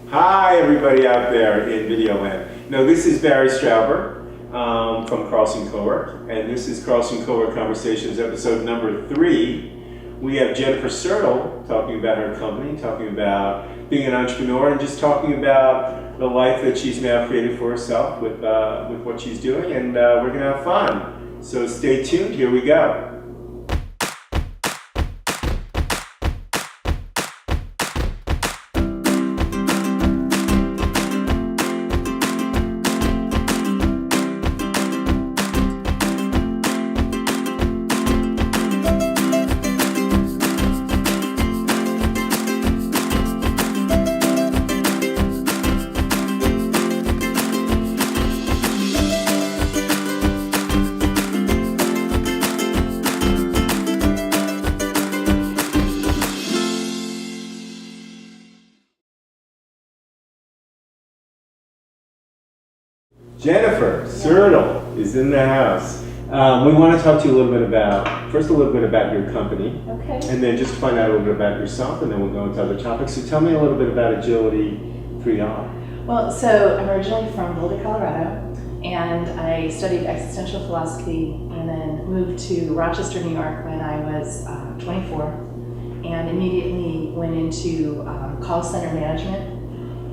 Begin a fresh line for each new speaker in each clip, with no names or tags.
Hi, everybody out there in video land. No, this is Barry Strauber from Carlson Cowork, and this is Carlson Cowork Conversations, episode number 3. We have Jennifer Sertl talking about her company, talking about being an entrepreneur, and just talking about the life that she's now created for herself with what she's doing, and we're going to have fun. So stay tuned. Here we go. Jennifer Sertl is in the house. We want to talk to you a little bit about your company,
Okay.
and then just find out a little bit about yourself, and then we'll go into other topics. So tell me a little bit about Agility 3R.
Well, so I'm originally from Boulder, Colorado, and I studied existential philosophy and then moved to Rochester, New York when I was 24, and immediately went into call center management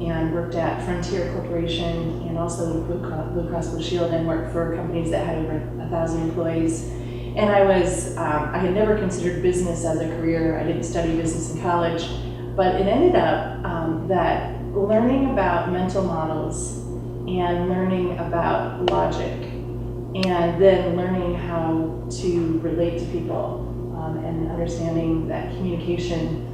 and worked at Frontier Corporation and also Blue Cross Blue Shield, and worked for companies that had over 1,000 employees. And I had never considered business as a career. I didn't study business in college, but it ended up that learning about mental models and learning about logic and then learning how to relate to people and understanding that communication.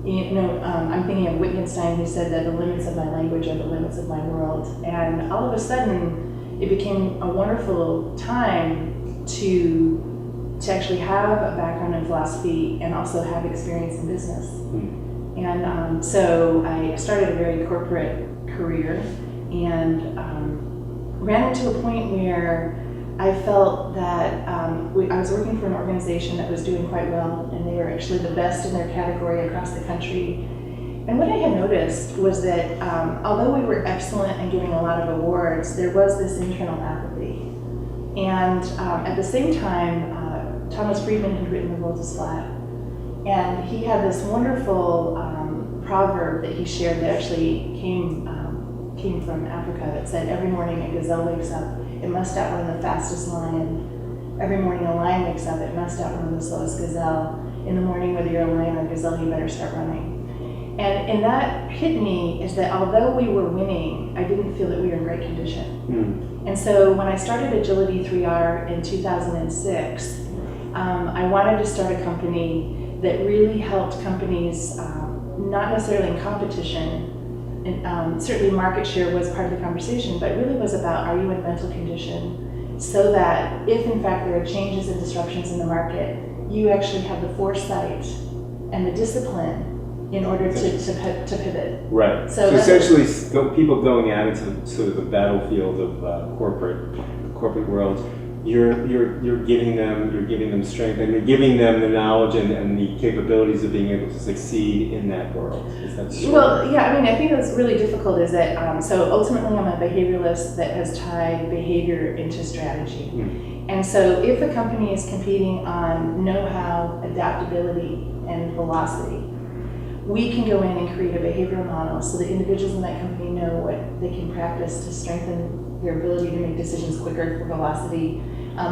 I'm thinking of Wittgenstein, who said that the limits of my language are the limits of my world. And all of a sudden, it became a wonderful time to actually have a background in philosophy and also have experience in business. And so I started a very corporate career and ran into a point where I felt that I was working for an organization that was doing quite well, and they were actually the best in their category across the country. And what I had noticed was that although we were excellent and getting a lot of awards, there was this internal apathy. And at the same time, Thomas Friedman had written The World is Flat. And he had this wonderful proverb that he shared that actually came from Africa that said, every morning a gazelle wakes up, it must outrun the fastest lion. Every morning a lion wakes up, it must outrun the slowest gazelle. In the morning, whether you're a lion or a gazelle, you better start running. And that hit me is that although we were winning, I didn't feel that we were in great condition. And so when I started Agility 3R in 2006, I wanted to start a company that really helped companies, not necessarily in competition, and certainly market share was part of the conversation, but really was about, are you in mental condition, so that if in fact there are changes and disruptions in the market, you actually have the foresight and the discipline in order to pivot.
Right. So essentially, people going out into sort of the battlefield of corporate world. You're giving them strength, and you're giving them the knowledge and the capabilities of being able to succeed in that world. Is that true?
Well, yeah. I mean, I think what's really difficult is that so ultimately I'm a behavioralist that has tied behavior into strategy. And so if a company is competing on know-how, adaptability, and velocity, we can go in and create a behavioral model so that individuals in that company know what they can practice to strengthen their ability to make decisions quicker for velocity,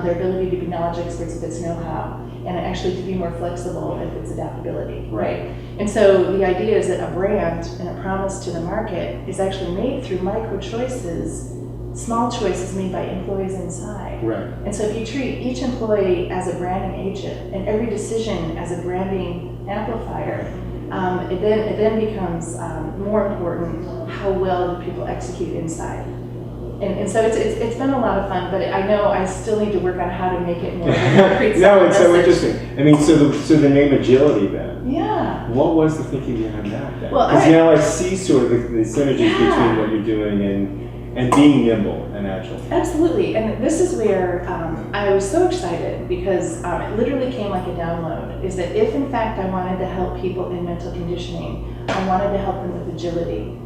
their ability to be knowledge experts if it's know-how, and actually to be more flexible if it's adaptability, right? And so the idea is that a brand and a promise to the market is actually made through micro choices, small choices made by employees inside.
Right.
And so if you treat each employee as a branding agent and every decision as a branding amplifier, it then becomes more important how well do people execute inside. And so it's been a lot of fun, but I know I still need to work on how to make it more concrete.
No, it's so interesting. I mean, so the name Agility then.
Yeah.
What was the thinking behind that then?
Well,
Because now I see sort of the synergies between what you're doing and being nimble and agile.
Absolutely, and this is where I was so excited because it literally came like a download, is that if in fact I wanted to help people in mental conditioning, I wanted to help them with agility.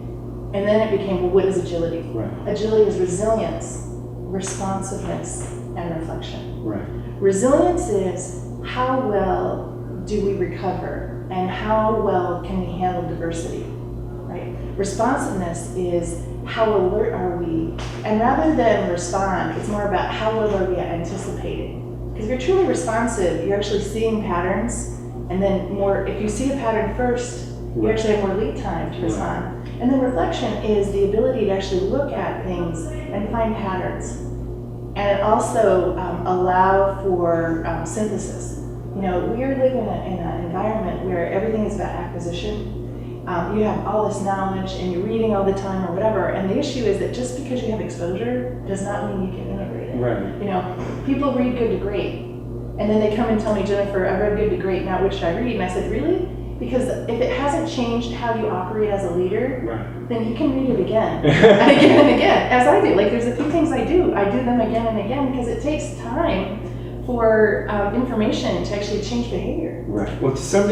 And then it became, well, what is agility?
Right.
Agility is resilience, responsiveness, and reflection.
Right.
Resilience is how well do we recover and how well can we handle diversity, right? Responsiveness is how alert are we? And rather than respond, it's more about how well are we at anticipating. Because if you're truly responsive, you're actually seeing patterns, and then if you see a pattern first, you actually have more lead time to respond. And then reflection is the ability to actually look at things and find patterns. And also allow for synthesis. We are living in an environment where everything is about acquisition. You have all this knowledge and you're reading all the time or whatever, and the issue is that just because you have exposure does not mean you can integrate it.
Right.
People read good to great, and then they come and tell me, Jennifer, I read good to great, now which should I read? And I said, really? Because if it hasn't changed how you operate as a leader, then you can read it again and again and again, as I do. Like there's a few things I do them again and again because it takes time for information to actually change behavior.
Right. Well, to some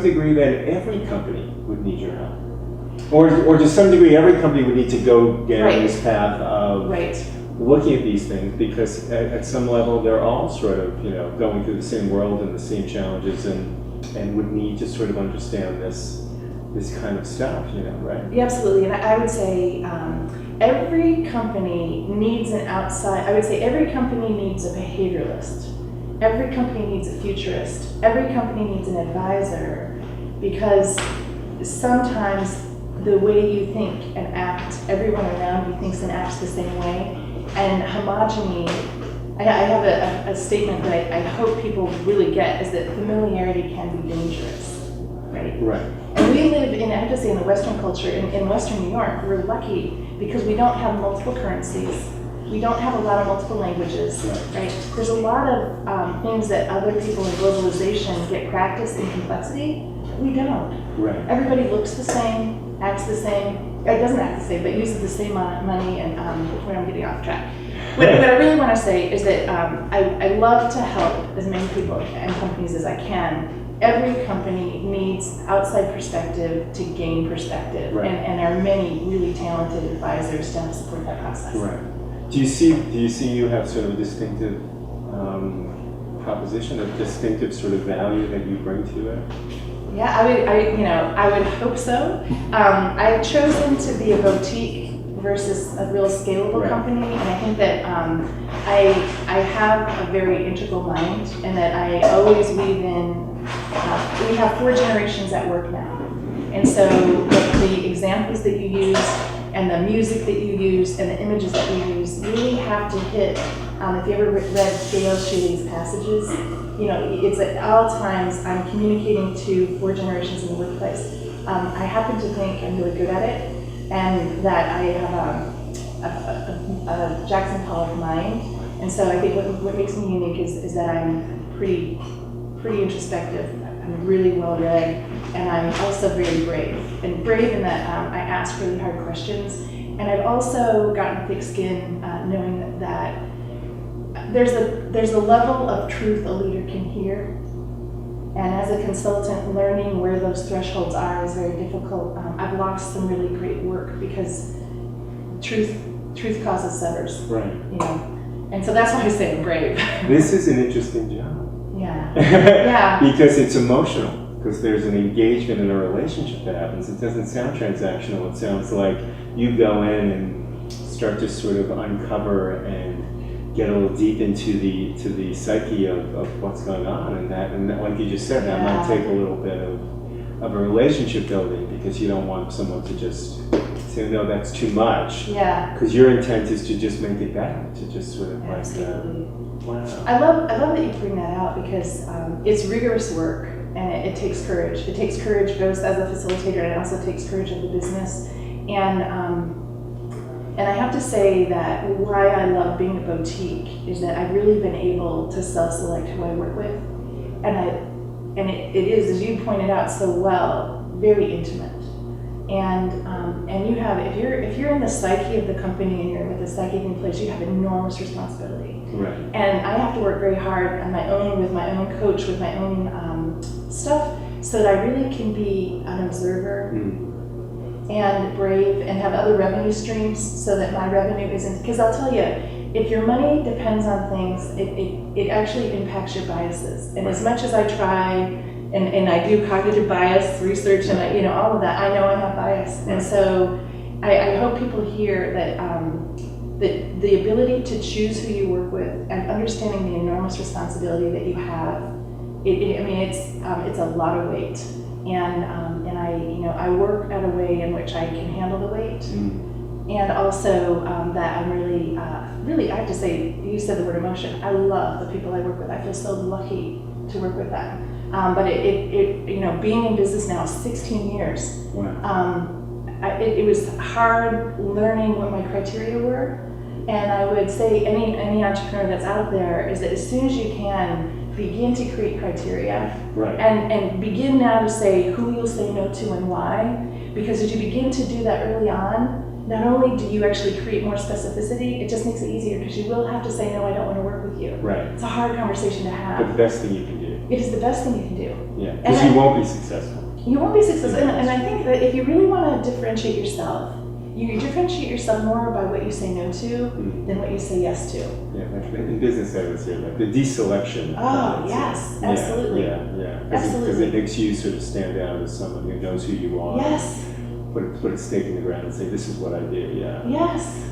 degree, then every company would need your help, or to some degree, every company would need to go down this path of looking at these things, because at some level, they're all sort of going through the same world and the same challenges, and would need to sort of understand this kind of stuff, right?
Yeah, absolutely. And I would say every company needs every company needs a behavioralist. Every company needs a futurist. Every company needs an advisor, because sometimes the way you think and act, everyone around you thinks and acts the same way. And homogeny, I have a statement that I hope people really get, is that familiarity can be dangerous, right?
Right.
And we live I have to say, in the Western culture, in Western New York, we're lucky because we don't have multiple currencies. We don't have a lot of multiple languages, right? There's a lot of things that other people in globalization get practiced in complexity. We don't.
Right.
Everybody looks the same, acts the same. It doesn't act the same, but uses the same amount of money, and I'm getting off track. What I really want to say is that I love to help as many people and companies as I can. Every company needs outside perspective to gain perspective, and there are many really talented advisors to help support that process.
Right. Do you see you have sort of a distinctive proposition, a distinctive sort of value that you bring to it?
Yeah, I would hope so. I've chosen to be a boutique versus a real scalable company, and I think that I have a very integral mind, and that I always weave in. We have 4 generations at work now, and so the examples that you use, and the music that you use, and the images that you use really have to hit. If you ever read Gail Shealy's Passages, it's at all times I'm communicating to 4 generations in the workplace. I happen to think I'm really good at it, and that I have a Jackson Pollock mind, and so I think what makes me unique is that I'm pretty introspective. I'm really well read, and I'm also very brave. And brave in that I ask really hard questions, and I've also gotten thick skin knowing that there's a level of truth a leader can hear. And as a consultant, learning where those thresholds are is very difficult. I've lost some really great work because truth causes severs.
Right.
And so that's why I say I'm brave.
This is an interesting job.
Yeah. Yeah.
Because it's emotional. Because there's an engagement in a relationship that happens. It doesn't sound transactional. It sounds like you go in and start to sort of uncover and get a little deep into the psyche of what's going on, and that, like you just said, that might take a little bit of a relationship building, because you don't want someone to just say, no, that's too much.
Yeah.
Because your intent is to just make it better, to just sort of wow.
I love that you bring that out, because it's rigorous work, and it takes courage. It takes courage both as a facilitator, and it also takes courage of the business. And I have to say that why I love being a boutique is that I've really been able to self-select who I work with, and it is, as you pointed out so well, very intimate. And you have, if you're in the psyche of the company and you're with the psyche in place, you have enormous responsibility.
Right.
And I have to work very hard on my own, with my own coach, with my own stuff, so that I really can be an observer. and brave and have other revenue streams so that my revenue isn't, because I'll tell you, if your money depends on things, it actually impacts your biases. And as much as I try, and I do cognitive bias research and all of that, I know I have bias. And so I hope people hear that that the ability to choose who you work with and understanding the enormous responsibility that you have, it's a lot of weight. And I work at a way in which I can handle the weight. And also that I'm really, I have to say, you said the word emotion. I love the people I work with. I feel so lucky to work with them. But being in business now 16 years, it was hard learning what my criteria were. And I would say any entrepreneur that's out there is that as soon as you can, begin to create criteria, and begin now to say who you'll say no to and why. Because as you begin to do that early on, not only do you actually create more specificity, it just makes it easier because you will have to say, no, I don't want to work with you.
Right.
It's a hard conversation to have.
But the best thing you can do.
It is the best thing you can do.
Yeah, because you won't be successful.
You won't be successful. And I think that if you really want to differentiate yourself, you differentiate yourself more by what you say no to than what you say yes to.
Yeah, in business I would say like the deselection.
Oh, yes, absolutely.
Yeah.
Absolutely.
Because it makes you sort of stand out as someone who knows who you are.
Yes.
Put a stake in the ground and say, this is what I do,
Yes.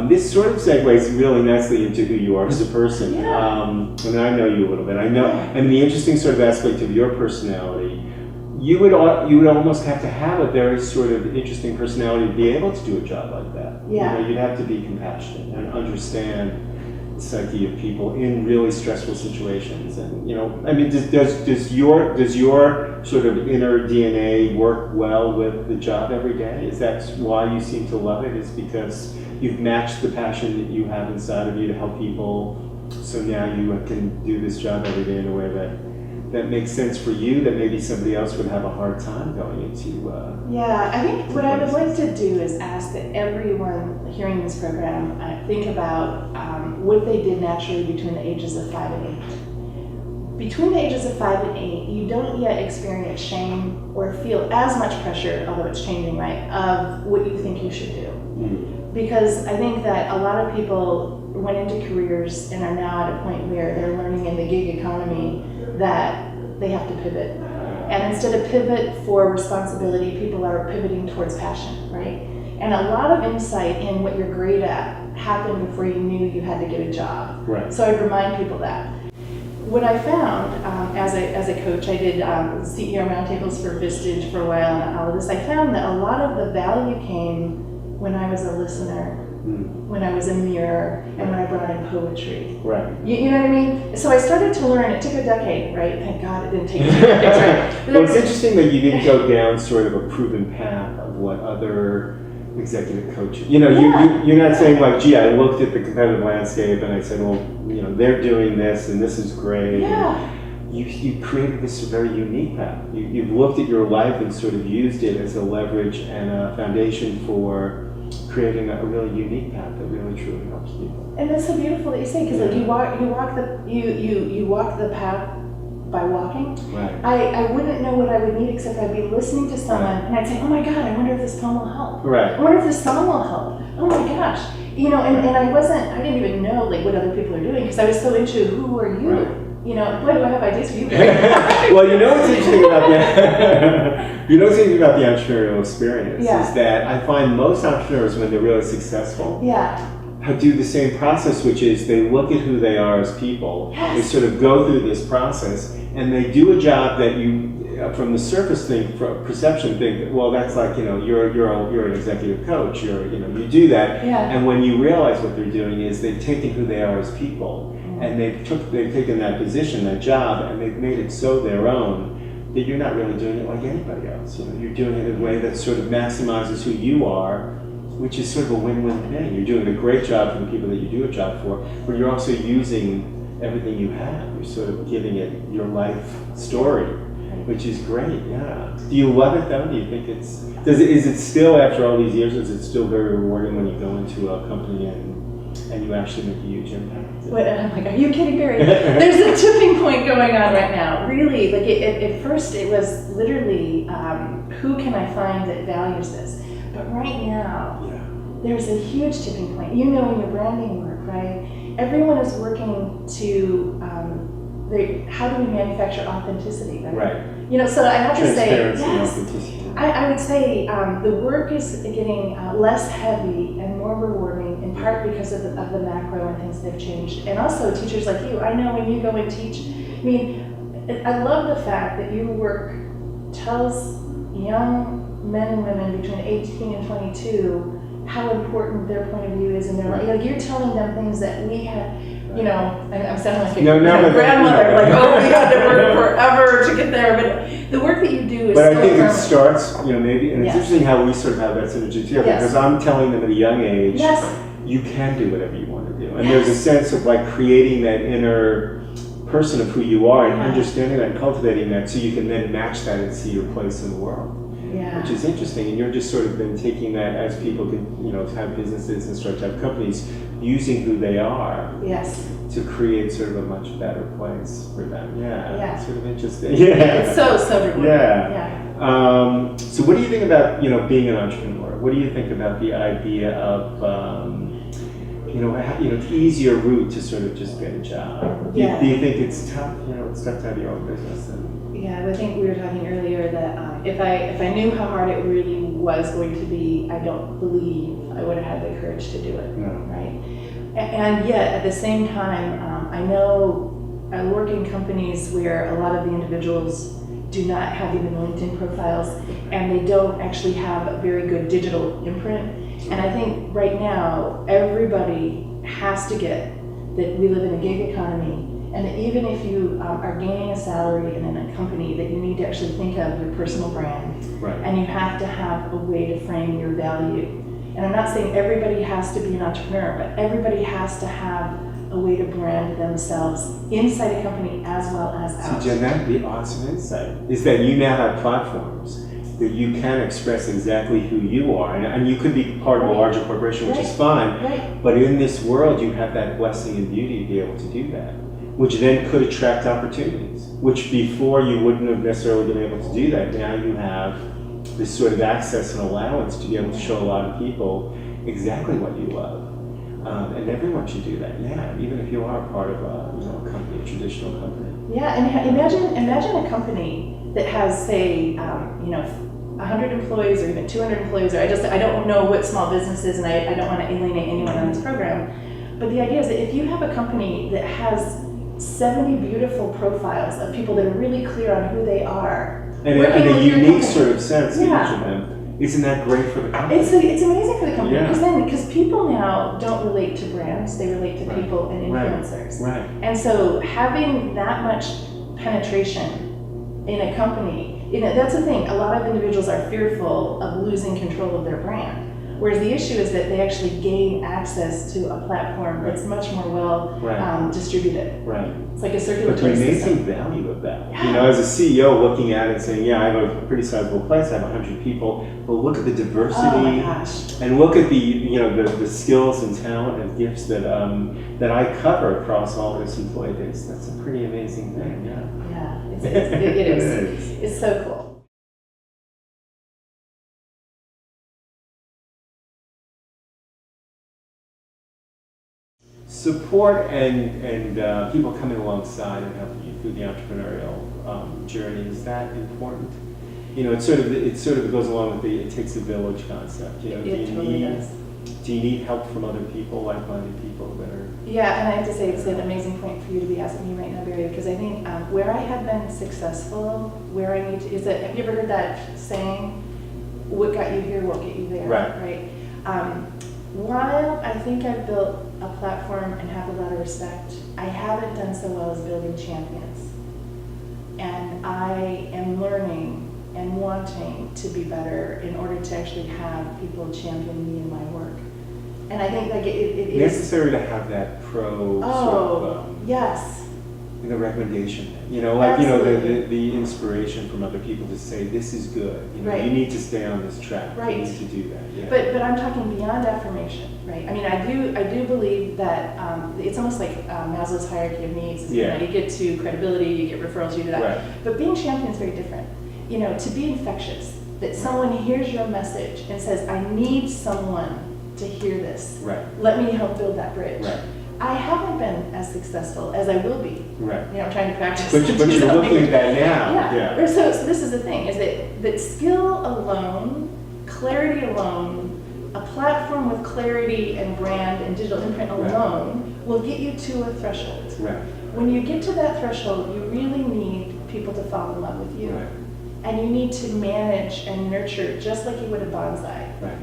This sort of segues really nicely into who you are as a person.
Yeah.
And I know you a little bit. I know, and the interesting sort of aspect of your personality, you would almost have to have a very sort of interesting personality to be able to do a job like that.
Yeah.
You'd have to be compassionate and understand the psyche of people in really stressful situations. And does your sort of inner DNA work well with the job every day? Is that why you seem to love it? Is because you've matched the passion that you have inside of you to help people, so now you can do this job every day in a way that makes sense for you, that maybe somebody else would have a hard time going into?
I think what I would like to do is ask that everyone hearing this program think about what they did naturally between the ages of 5 and 8. Between the ages of 5 and 8, you don't yet experience shame or feel as much pressure, although it's changing, right, of what you think you should do. Because I think that a lot of people went into careers and are now at a point where they're learning in the gig economy that they have to pivot. And instead of pivot for responsibility, people are pivoting towards passion, right? And a lot of insight in what you're great at happened before you knew you had to get a job.
Right.
So I remind people that. What I found as a coach, I did CEO roundtables for Vistage for a while and all of this, I found that a lot of the value came when I was a listener, when I was a mirror, and when I brought in poetry.
Right.
You know what I mean? So I started to learn. It took a decade, right? Thank God it didn't take 2 decades, right?
Well, it's interesting that you didn't go down sort of a proven path of what other executive coaches. You're not saying like, gee, I looked at the competitive landscape and I said, well, they're doing this and this is great.
Yeah.
You created this very unique path. You've looked at your life and sort of used it as a leverage and a foundation for creating a really unique path that really truly helps people.
And that's so beautiful that you say, because like you walk the path by walking.
Right.
I wouldn't know what I would need except I'd be listening to someone and I'd say, oh my God, I wonder if this poem will help.
Right.
I wonder if this song will help. Oh my gosh. And I didn't even know like what other people are doing because I was so into who are you.
Right.
Boy, do I have ideas for you.
Well, what's interesting about the entrepreneurial experience is that I find most entrepreneurs, when they're really successful, do the same process, which is they look at who they are as people.
Yes.
They sort of go through this process, and they do a job that you, from the surface perception, think, well, that's like you're an executive coach. You do that, and when you realize what they're doing is they've taken who they are as people. And they've taken that position, that job, and they've made it so their own that you're not really doing it like anybody else. You're doing it in a way that sort of maximizes who you are, which is sort of a win-win thing. You're doing a great job for the people that you do a job for, but you're also using everything you have. You're sort of giving it your life story, which is great. Yeah. Do you love it though? Do you think is it still, after all these years, is it still very rewarding when you go into a company and you actually make a huge impact?
Wait, I'm like, are you kidding, Barry? There's a tipping point going on right now. Really, like at first it was literally, who can I find that values this? But right now,
Yeah.
there's a huge tipping point. You know, in your branding work, right? Everyone is working to, how do we manufacture authenticity, right?
Right.
You know, so I have to say,
Transparency and
yes,
authenticity.
I would say the work is getting less heavy and more rewarding, in part because of the macro and things that have changed. And also teachers like you, I know when you go and teach, I mean, I love the fact that your work tells young men and women between 18 and 22 how important their point of view is in their life. Like, you're telling them things that we had, you know, I'm sounding like a grandmother, like, oh, we had to work forever to get there. But the work that you do is
But
so
I think it
permanent.
starts, you know, maybe, and it's
Yes.
interesting how we sort of have that synergy together,
Yes.
because I'm telling them at a young age,
Yes.
you can do whatever you want to do. And there's a sense of like creating that inner person of who you are and
Yeah.
understanding that and cultivating that so you can then match that and see your place in the world.
Yeah.
Which is interesting, and you're just sort of been taking that as people can, you know, have businesses and start to have companies using who they are
Yes.
to create sort of a much better place for them. Yeah,
Yeah.
it's sort of interesting. Yeah,
It's so rewarding.
Yeah.
Yeah.
So what do you think about, you know, being an entrepreneur? What do you think about the idea of, it's easier route to sort of just get a job?
Yeah.
Do you think it's tough? You know, it's tough to have your own business.
Yeah, I think we were talking earlier that if I knew how hard it really was going to be, I don't believe I would have had the courage to do it.
No.
Right? And yet, at the same time, I know I work in companies where a lot of the individuals do not have even LinkedIn profiles, and they don't actually have a very good digital imprint. And I think right now, everybody has to get that we live in a gig economy, and that even if you are gaining a salary in a company, that you need to actually think of your personal brand.
Right.
And you have to have a way to frame your value. And I'm not saying everybody has to be an entrepreneur, but everybody has to have a way to brand themselves inside a company as well as out.
So Jen, that'd be awesome insight, is that you now have platforms that you can express exactly who you are. And you could be part of a larger corporation, which is fine,
Right.
but in this world, you have that blessing and beauty to be able to do that, which then could attract opportunities, which before you wouldn't have necessarily been able to do that. Now you have this sort of access and allowance to be able to show a lot of people exactly what you love. And everyone should do that, yeah, even if you are part of a company, a traditional company.
Yeah, and imagine a company that has, say, 100 employees or even 200 employees, or I don't know what small business is, and I don't want to alienate anyone on this program, but the idea is that if you have a company that has 70 beautiful profiles of people that are really clear on who they are,
And
working
a
with your
unique
company.
sort of sense in
Yeah.
each of them. Isn't that great for the company?
It's amazing for the company,
Yeah.
because people now don't relate to brands, they relate to
Right.
people and
Right.
influencers.
Right.
And so having that much penetration in a company, that's the thing, a lot of individuals are fearful of losing control of their brand. Whereas the issue is that they actually gain access to a platform that's much more well
Right.
Distributed.
Right.
It's like a
But the
circulatory
amazing
system.
value of that.
Yeah.
You know, as a CEO looking at it and saying, yeah, I have a pretty sizable place, I have 100 people, but look at the diversity.
Oh my gosh.
And look at the skills and talent and gifts that I cover across all this employee base. That's a pretty amazing thing, yeah.
Yeah, it is. It's so cool.
Support and people coming alongside and helping you through the entrepreneurial journey, is that important? You know, it sort of goes along with the it takes a village concept. You know,
It totally does.
Do you need help from other people, like-minded people that are?
Yeah, and I have to say it's an amazing point for you to be asking me right now, Barry, because I think where I have been successful, where I need to, is that, have you ever heard that saying, what got you here won't get you there?
Right.
While I think I've built a platform and have a lot of respect, I haven't done so well as building champions. And I am learning and wanting to be better in order to actually have people champion me in my work. And I think like it is
necessary to have that pro sort of,
yes.
Recommendation. You know, like
Absolutely.
the inspiration from other people to say this is good. You know,
Right.
you need to stay on this track.
Right.
You need to do that. Yeah.
But I'm talking beyond affirmation, right? I mean, I do believe that it's almost like Maslow's hierarchy of needs.
Yeah.
You get to credibility, you get referrals, you do that.
Right.
But being champion is very different. You know, to be infectious, that someone hears your message and says, I need someone to hear this.
Right.
Let me help build that bridge.
Right.
I haven't been as successful as I will be.
Right.
You know, I'm trying to practice.
But you're looking at that now.
Yeah.
Yeah.
So this is the thing, is that skill alone, clarity alone, a platform with clarity and brand and digital imprint alone will get you to a threshold.
Right.
When you get to that threshold, you really need people to fall in love with you.
Right.
And you need to manage and nurture just like you would a bonsai.
Right.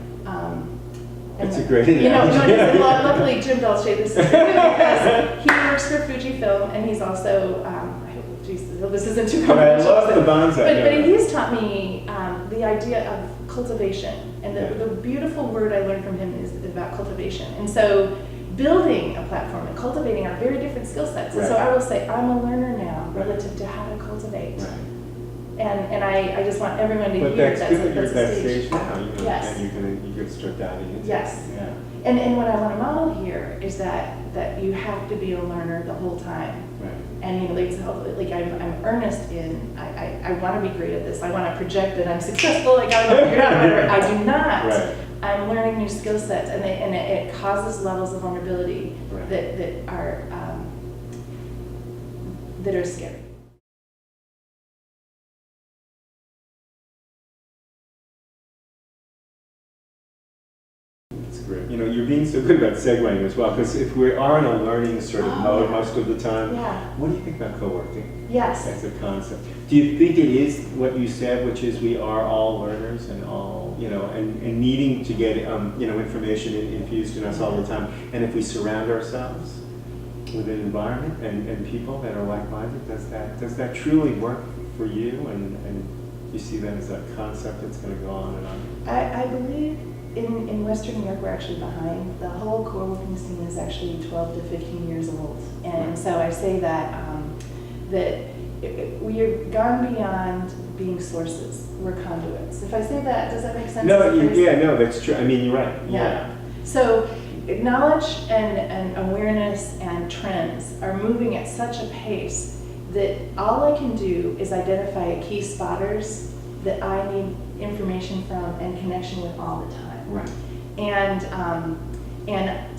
And,
That's a great
you know,
analogy.
luckily Jim Dolce, this is good because he works for Fujifilm and he's also, I hope, geez, this isn't too
But I
controversial.
love the bonsai.
But he's taught me the idea of cultivation. And the beautiful word I learned from him is about cultivation. And so building a platform and cultivating are very different skill sets. And so I will say I'm a learner now relative to how to cultivate.
Right.
And I just want everyone to
But
hear
that's
that's
good that you're
a
at that
stage.
stage now, you know,
Yes.
and you can start diving into
Yes.
it. Yeah.
And what I want to model here is that you have to be a learner the whole time.
Right.
And you know, like I'm earnest in I want to be great at this. I want to project that I'm successful. Like I want to figure it out. Whatever. I do not.
Right.
I'm learning new skill sets, and it causes levels of vulnerability that are scary.
Great. You know, you're being so good about segueing as well, because if we are in a learning sort of mode most of the time, what do you think about co-working?
Yes.
As a concept. Do you think it is what you said, which is we are all learners and all, you know, and needing to get, you know, information infused in us all the time, and if we surround ourselves with an environment and people that are like-minded, does that truly work for you, and you see that as a concept that's going to go on and on?
I believe in Western New York, we're actually behind. The whole co-working scene is actually 12 to 15 years old. And so I say that we have gone beyond being sources. We're conduits. If I say that, does that make sense?
No, no, that's true. I mean, you're right. Yeah.
So knowledge and awareness and trends are moving at such a pace that all I can do is identify key spotters that I need information from and connection with all the time.
Right.
And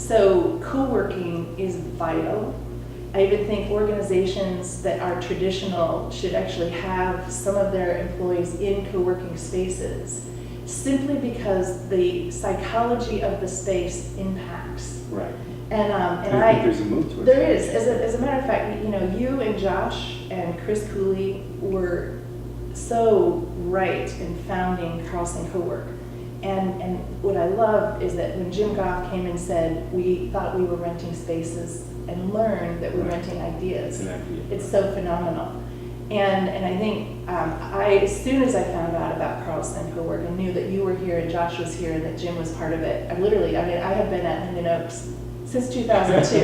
so co-working is vital. I even think organizations that are traditional should actually have some of their employees in co-working spaces, simply because the psychology of the space impacts.
Right.
And
I think there's a move to it.
There is. As a matter of fact, you know, you and Josh and Chris Cooley were so right in founding Carlson Cowork. And what I love is that when Jim Goff came and said, we thought we were renting spaces and learned that we're renting ideas.
It's an idea.
It's so phenomenal. And I think as soon as I found out about Carlson Cowork and knew that you were here and Josh was here and that Jim was part of it, I have been at Linden Oaks since 2002.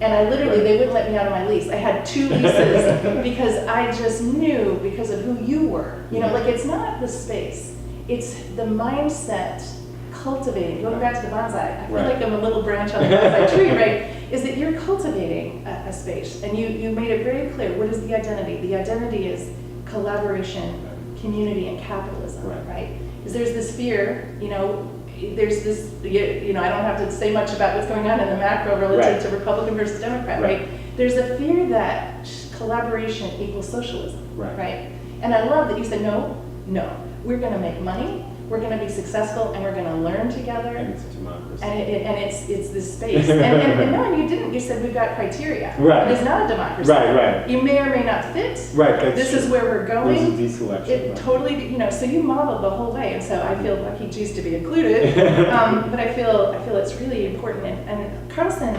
And I literally, they wouldn't let me out of my lease. I had 2 leases because I just knew because of who you were. You know, like it's not the space. It's the mindset cultivating, going back to the bonsai. I feel like I'm a little branch on the bonsai tree, right? Is that you're cultivating a space. And you made it very clear, what is the identity? The identity is collaboration, community, and capitalism, right? Because there's this fear, you know, there's this, you know, I don't have to say much about what's going on in the macro relative to Republican versus Democrat, right? There's a fear that collaboration equals socialism, right? And I love that you said, no, we're going to make money, we're going to be successful, and we're going to learn together.
And it's a democracy.
And it's this space. and no, you didn't. You said we've got criteria.
Right.
It is not a democracy.
Right.
You may or may not fit.
Right.
This is where we're going.
There's a deselection.
It totally, you know. So you modeled the whole way, and so I feel lucky, geez, to be included. But I feel it's really important. And Carlson,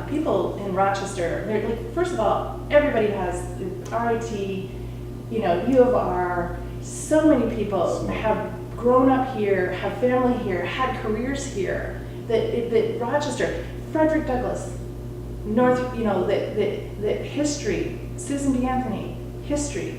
people in Rochester, they're like, first of all, everybody has RIT, you know, U of R. So many people have grown up here, have family here, had careers here. That Rochester, Frederick Douglass, North, you know, that history, Susan B. Anthony, history.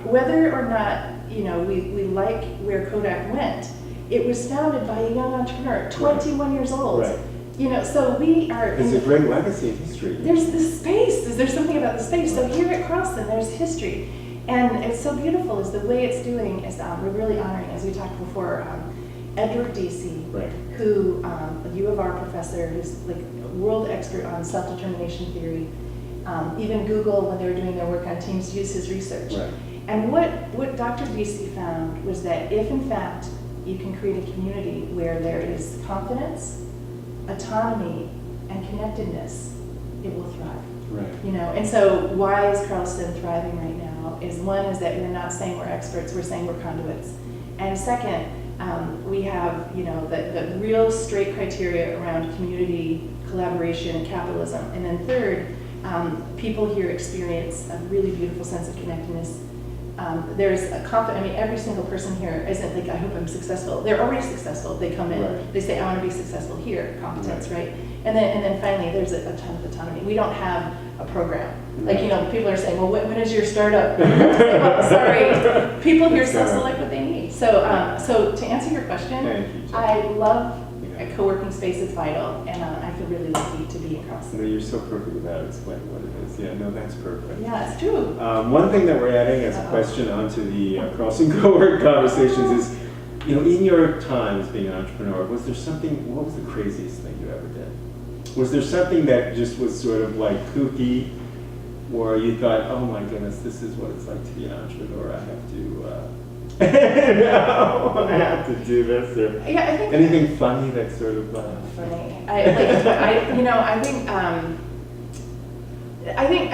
Whether or not, you know, we like where Kodak went, it was founded by a young entrepreneur, 21 years old.
Right.
You know, so we are.
It's a great legacy of history.
There's this space. There's something about the space. So here at Carlson, there's history. And it's so beautiful is the way it's doing is we're really honoring, as we talked before, Edward Deasy,
Right.
who, a U of R professor who's like a world expert on self-determination theory. Even Google, when they were doing their work on teams, used his research.
Right.
And what Dr. Deasy found was that if in fact you can create a community where there is confidence, autonomy, and connectedness, it will thrive.
Right.
You know, and so why is Carlson thriving right now? Is one is that we're not saying we're experts, we're saying we're conduits. And second, we have, you know, the real straight criteria around community, collaboration, and capitalism. And then third, people here experience a really beautiful sense of connectedness. There's a confidence, I mean, every single person here isn't like, I hope I'm successful. They're already successful. They come in,
Right.
they say, I want to be successful here, competence, right? And then finally, there's a ton of autonomy. We don't have a program. Like, you know, people are saying, well, when is your startup? Well, sorry, people here still select what they need. So, so to answer your question,
Thank you, Jen.
I love a co-working space. It's vital, and I feel really lucky to be in Carlson.
No, you're so perfect about explaining what it is. Yeah, no, that's perfect.
Yeah, it's true.
One thing that we're adding as a question onto the Carlson Cowork conversations is, you know, in your time as being an entrepreneur, was there something, what was the craziest thing you ever did? Was there something that just was sort of like kooky, or you thought, oh my goodness, this is what it's like to be an entrepreneur, I have to, no, I have to do this, or
Yeah, I think
anything funny that sort of,
funny. I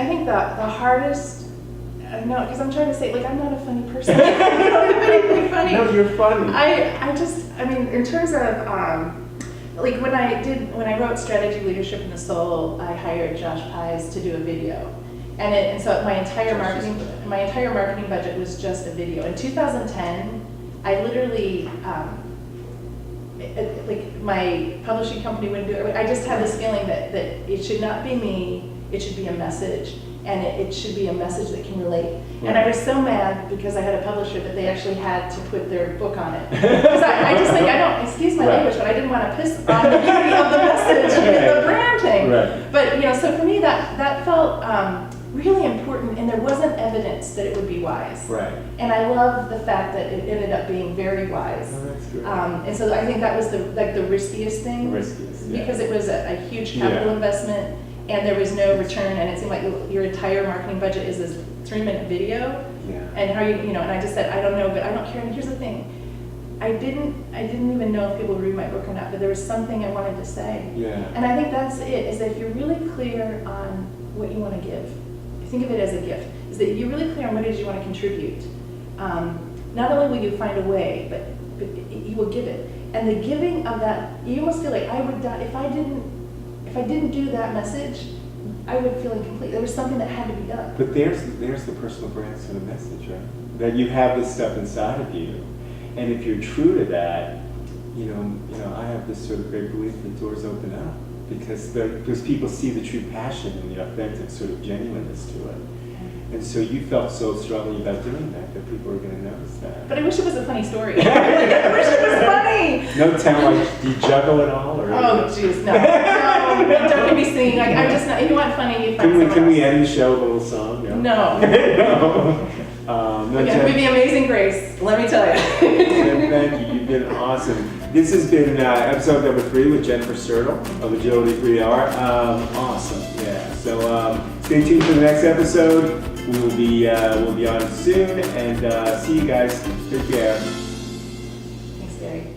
think the hardest. No, because I'm trying to say, like, I'm not a funny person. I don't have anything funny.
No, you're funny.
I mean, in terms of, like when I wrote Strategy, Leadership, and the Soul, I hired Josh Pies to do a video. And so my entire marketing budget was just a video. In 2010, I literally, like my publishing company wouldn't do it. I just had this feeling that it should not be me, it should be a message. And it should be a message that can relate. And I was so mad because I had a publisher that they actually had to put their book on it. Because I just think, I don't, excuse my language, but I didn't want to piss on the beauty of the message, the brand thing.
Right.
But, you know, so for me that felt really important, and there wasn't evidence that it would be wise.
Right.
And I love the fact that it ended up being very wise.
Oh, that's good.
And so I think that was the riskiest thing.
Riskiest, yeah.
Because it was a huge capital investment. And there was no return, and it seemed like your entire marketing budget is this 3-minute video.
Yeah.
And how you know, and I just said, I don't know, but I don't care. And here's the thing, I didn't even know if people would read my book or not, but there was something I wanted to say.
Yeah.
And I think that's it, is that if you're really clear on what you want to give, think of it as a gift, is that you're really clear on what it is you want to contribute. Not only will you find a way, but you will give it. And the giving of that, you almost feel like I would die if I didn't do that message, I would feel incomplete. There was something that had to be done.
But there's the personal brand sort of message, right? That you have this stuff inside of you, and if you're true to that, you know, I have this sort of great belief that doors open up because people see the true passion and the authentic sort of genuineness to it. And so you felt so strongly about doing that people were going to notice that.
But I wish it was a funny story. I wish it was funny.
No talent, like, do you juggle at all? Or
Oh, jeez, no. Don't get me singing. I'm just not. If you want funny, you find someone
Can we
else.
end the show with a little song?
No.
No,
Yeah, maybe Amazing Grace, let me tell you.
Jen, thank you. You've been awesome. This has been episode number 3 with Jennifer Sertl of Agility 3R. Awesome. Yeah. So stay tuned for the next episode. We'll be on soon, and see you guys. Take care.
Thanks, Gary.